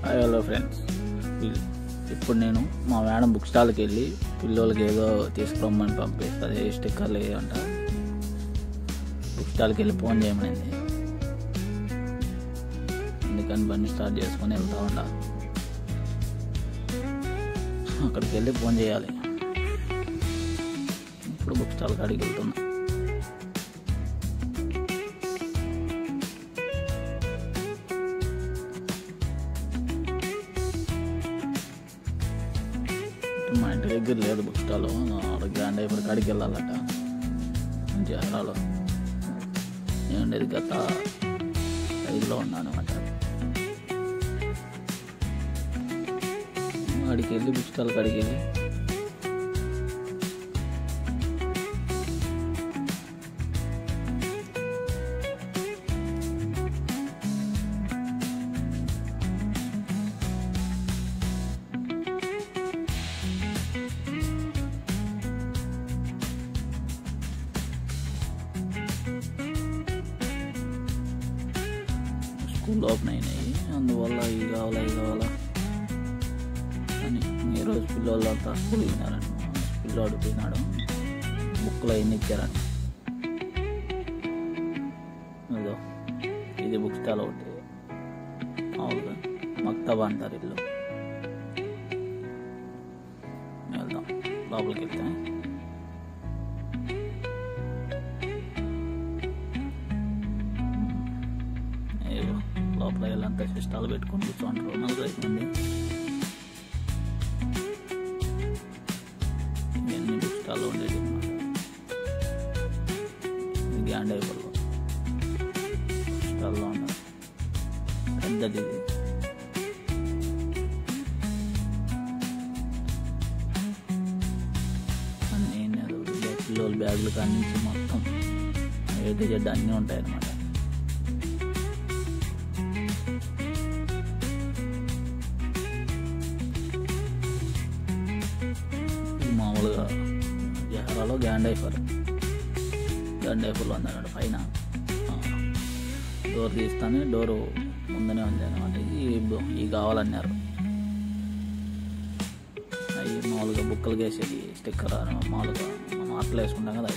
Hello friends, ఇప్పుడు నేను మా మేడం బుక్ స్టాల్కి వెళ్ళి పిల్లలకి ఏదో తీసుకురమ్మని పంపిస్తుంది. స్టిక్కర్లు ఏమంట బుక్ స్టాల్కి వెళ్ళి ఫోన్ చేయమనింది. అందుకని బండి స్టార్ట్ చేసుకొని వెళ్తూ ఉండాలి. అక్కడికి వెళ్ళి ఫోన్ చేయాలి. ఇప్పుడు బుక్ స్టాల్ కాడికి వెళ్తున్నా. మా ఇంటి దగ్గర లేదు బుక్ స్టాల్. గ్రాండ్ ఇప్పుడు కాడికి వెళ్ళాలట. జహరాలో నేను ఉండేది గత 5లో ఉన్నాను అన్నమాట. అడికి వెళ్ళి బుక్ స్టాల్ కాడికి వెళ్ళి స్కూల్ ఓపెన్ అయినాయి, అందువల్ల ఇవి కావాలా అని ఈరోజు పిల్లలంతా స్కూల్ విన్నారని. పిల్లోడు పోయినాడు, బుక్లో ఎన్ని ఇచ్చారని. అదో ఇది బుక్ స్టాల్ ఒకటి, మామూలుగా మక్తబా అంటారు ఇల్లు. వెళ్దాం లోపలికి. వెళ్తే లోపల వీళ్ళంతా సిస్టాలు పెట్టుకొని కూర్చోంటారు. 4-5 మంది. ఇవన్నీ బుక్ స్టాల్లో ఉండేది అన్నమాట. గ్యాండ్ అయిపోలో స్టాల్లో ఉన్నారు. పెద్దది ఇది. అన్నీ పిల్లల బ్యాగులు కాడి నుంచి మొత్తం ఏది జడ్డ అన్నీ ఉంటాయి అన్నమాట. మామూలుగా జహరాలో గ్రాండ్ ఐఫర్లో ఉందన్నమాట. పైన డోర్ తీస్తానే డోరు ముందనే ఉంది అనమాట. ఇవి కావాలన్నారు. అవి మామూలుగా బుక్కలు వేసేది స్టిక్కర్ మామూలుగా మనం ఆటలు వేసుకుంటాం కదా.